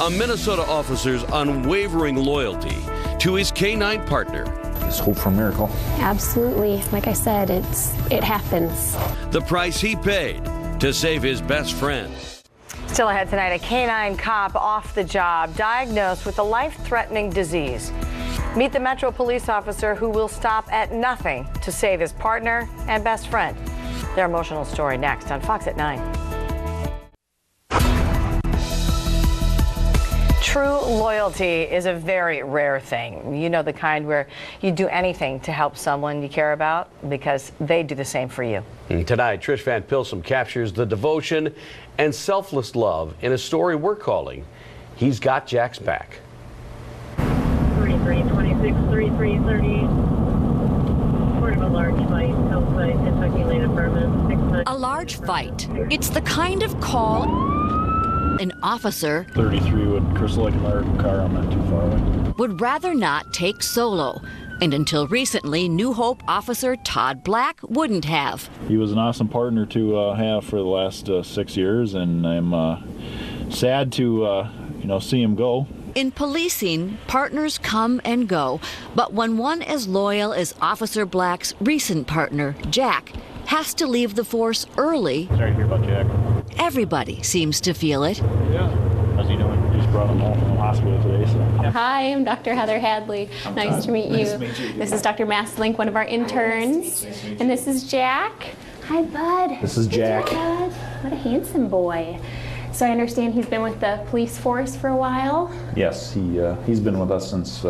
A Minnesota officer's unwavering loyalty to his K9 partner. Just hope for a miracle. Absolutely. Like I said, it happens. The price he paid to save his best friend. Still ahead tonight, a K9 cop off the job, diagnosed with a life-threatening disease. Meet the Metro police officer who will stop at nothing to save his partner and best friend. Their emotional story next on Fox at 9. True loyalty is a very rare thing. You know, the kind where you do anything to help someone you care about because they do the same for you. Tonight, Trish Van Pilsum captures the devotion and selfless love in a story we're calling He's Got Jack's Back. 3326 3330. Report of a large fight outside Kentucky Lane Apartment. A large fight. It's the kind of call an officer 33 would Crystal like American car. I'm not too far away. Would rather not take solo. And until recently, New Hope officer Todd Black wouldn't have. He was an awesome partner to have for the last 6 years, and I'm sad to see him go. In policing, partners come and go, but when one as loyal as Officer Black's recent partner, Jack, has to leave the force early, Sorry to hear about Jack. Everybody seems to feel it. Yeah. How's he doing? Just brought him home from the hospital today, so. Hi, I'm Dr. Heather Hadley. Nice to meet you. Nice to meet you. This is Dr. Masslink, one of our interns. And this is Jack. Hi, Bud. This is Jack. Hi, Bud. What a handsome boy. So I understand he's been with the police force for a while? Yes, he's been with us since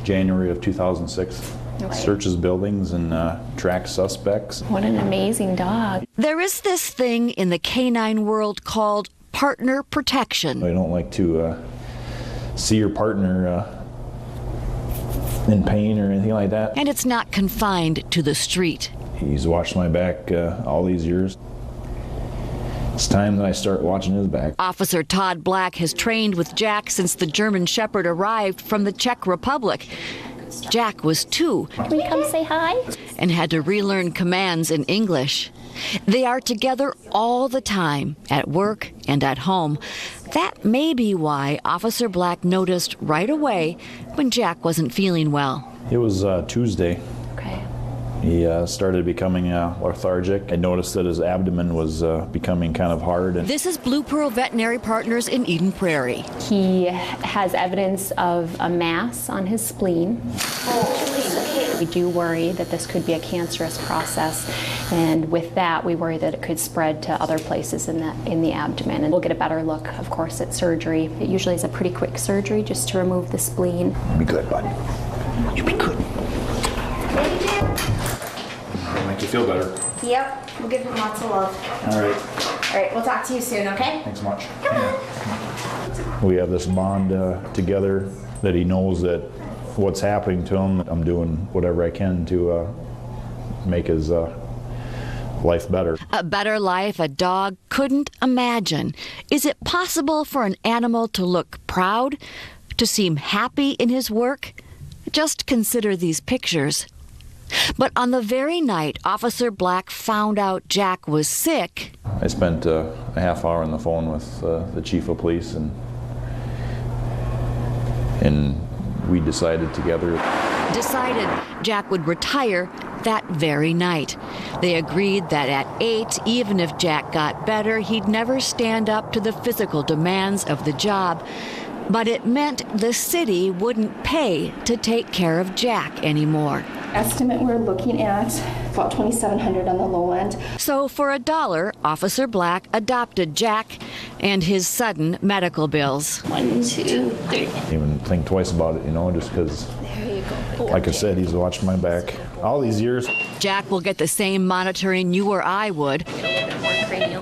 January of 2006. Okay. Searches buildings and tracks suspects. What an amazing dog. There is this thing in the canine world called partner protection. I don't like to see your partner in pain or anything like that. And it's not confined to the street. He's watched my back all these years. It's time that I start watching his back. Officer Todd Black has trained with Jack since the German Shepherd arrived from the Czech Republic. Jack was 2. Can we come say hi? And had to relearn commands in English. They are together all the time, at work and at home. That may be why Officer Black noticed right away when Jack wasn't feeling well. It was Tuesday. Okay. He started becoming lethargic. I noticed that his abdomen was becoming kind of hard. This is Blue Pearl Veterinary Partners in Eden Prairie. He has evidence of a mass on his spleen. We do worry that this could be a cancerous process, and with that, we worry that it could spread to other places in the abdomen. And we'll get a better look, of course, at surgery. It usually is a pretty quick surgery just to remove the spleen. You'll be good, bud. You'll be good. It'll make you feel better. Yep, we'll give him lots of love. All right. All right, we'll talk to you soon, okay? Thanks much. We have this bond together that he knows that what's happening to him, I'm doing whatever I can to make his life better. A better life a dog couldn't imagine. Is it possible for an animal to look proud, to seem happy in his work? Just consider these pictures. But on the very night Officer Black found out Jack was sick, I spent a half hour on the phone with the chief of police, and we decided together. Decided Jack would retire that very night. They agreed that at 8, even if Jack got better, he'd never stand up to the physical demands of the job. But it meant the city wouldn't pay to take care of Jack anymore. Estimate we're looking at about $2,700 on the low end. So for $1, Officer Black adopted Jack and his sudden medical bills. 1, 2, 3. Even think twice about it, just because, There you go. like I said, he's watched my back all these years. Jack will get the same monitoring you or I would.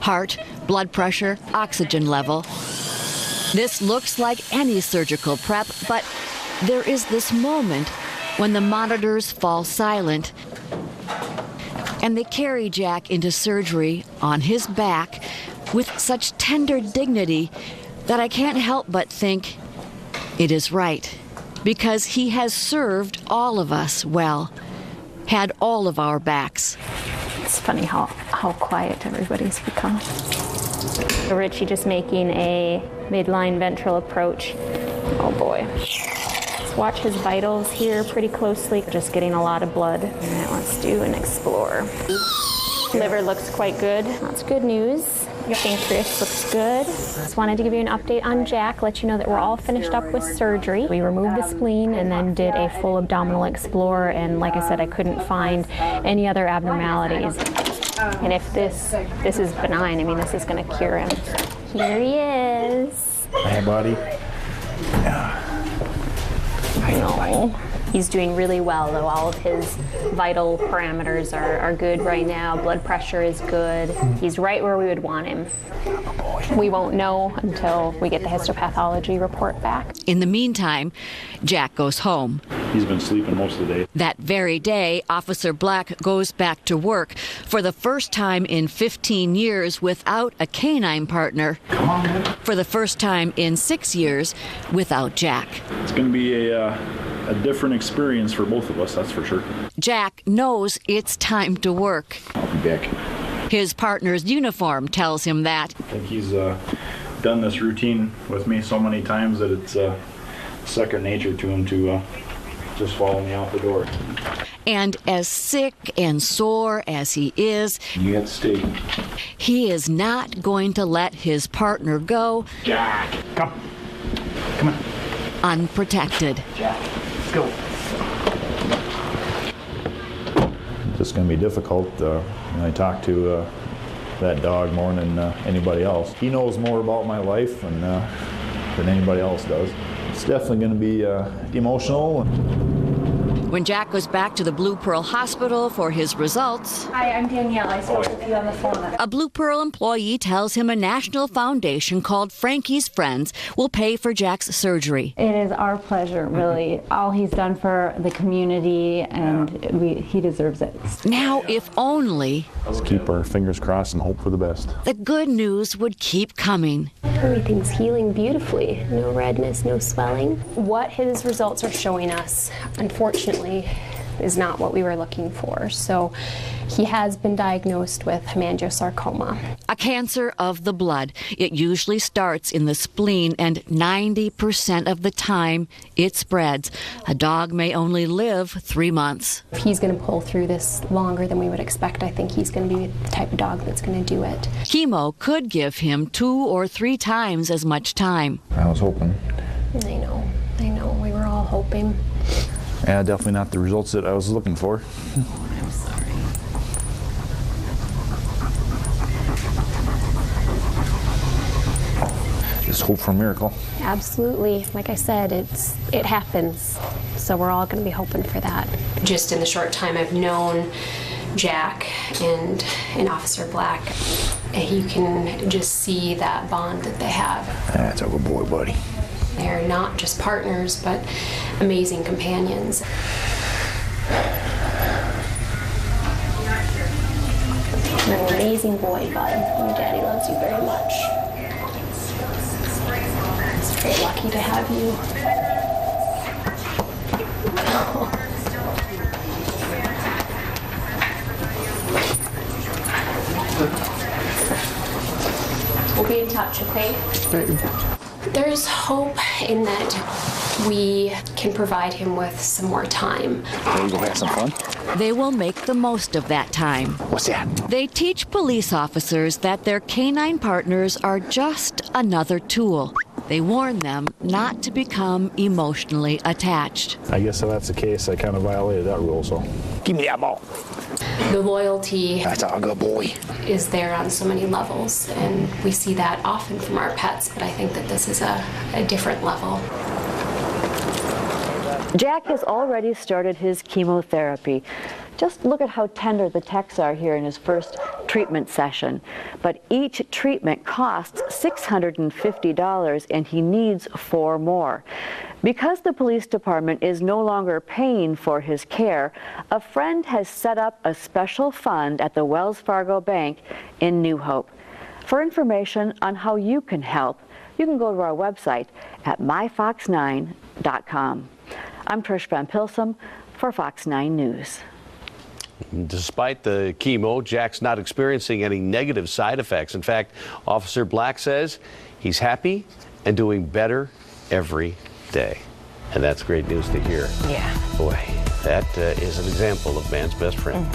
Heart, blood pressure, oxygen level. This looks like any surgical prep, but there is this moment when the monitors fall silent and they carry Jack into surgery on his back with such tender dignity that I can't help but think it is right, because he has served all of us well, had all of our backs. It's funny how quiet everybody's become. Richie just making a midline ventral approach. Oh boy. Let's watch his vitals here pretty closely. Just getting a lot of blood. All right, let's do an explore. Liver looks quite good. That's good news. Your pancreas looks good. Just wanted to give you an update on Jack, let you know that we're all finished up with surgery. We removed the spleen and then did a full abdominal explore, and like I said, I couldn't find any other abnormalities. And if this is benign, I mean, this is going to cure him. Here he is. Hey, buddy. I know. He's doing really well, though. All of his vital parameters are good right now. Blood pressure is good. He's right where we would want him. We won't know until we get the histopathology report back. In the meantime, Jack goes home. He's been sleeping most of the day. That very day, Officer Black goes back to work for the first time in 15 years without a canine partner. Come on, man. For the first time in 6 years without Jack. It's going to be a different experience for both of us, that's for sure. Jack knows it's time to work. I'll be back. His partner's uniform tells him that. I think he's done this routine with me so many times that it's second nature to him to just follow me out the door. And as sick and sore as he is, You got to stay. he is not going to let his partner go Jack, come. Come on. unprotected. Jack, let's go. It's going to be difficult. I talk to that dog more than anybody else. He knows more about my life than anybody else does. It's definitely going to be emotional. When Jack goes back to the Blue Pearl Hospital for his results, Hi, I'm Danielle. I spoke with you on the phone. a Blue Pearl employee tells him a national foundation called Frankie's Friends will pay for Jack's surgery. It is our pleasure, really. All he's done for the community, and he deserves it. Now, if only Let's keep our fingers crossed and hope for the best. the good news would keep coming. Everything's healing beautifully. No redness, no swelling. What his results are showing us, unfortunately, is not what we were looking for. So he has been diagnosed with hemangiosarcoma. A cancer of the blood. It usually starts in the spleen, and 90% of the time it spreads. A dog may only live 3 months. If he's going to pull through this longer than we would expect, I think he's going to be the type of dog that's going to do it. Chemo could give him 2 or 3 times as much time. I was hoping. I know. We were all hoping. Yeah, definitely not the results that I was looking for. I'm sorry. Just hope for a miracle. Absolutely. Like I said, it happens. So we're all going to be hoping for that. Just in the short time I've known Jack and Officer Black, you can just see that bond that they have. That's a good boy, buddy. They're not just partners, but amazing companions. You're an amazing boy, bud. Your daddy loves you very much. It's very lucky to have you. We'll be in touch, okay? There's hope in that we can provide him with some more time. Ready to go have some fun? They will make the most of that time. What's that? They teach police officers that their canine partners are just another tool. They warn them not to become emotionally attached. I guess if that's the case, I kind of violated that rule, so. Give me that ball. The loyalty That's a good boy. is there on so many levels, and we see that often from our pets, but I think that this is a different level. Jack has already started his chemotherapy. Just look at how tender the techs are here in his first treatment session. But each treatment costs $650, and he needs 4 more. Because the police department is no longer paying for his care, a friend has set up a special fund at the Wells Fargo Bank in New Hope. For information on how you can help, you can go to our website at myfox9.com. I'm Trish Van Pilsum for Fox 9 News. Despite the chemo, Jack's not experiencing any negative side effects. In fact, Officer Black says he's happy and doing better every day. And that's great news to hear. Yeah. Boy, that is an example of man's best friend.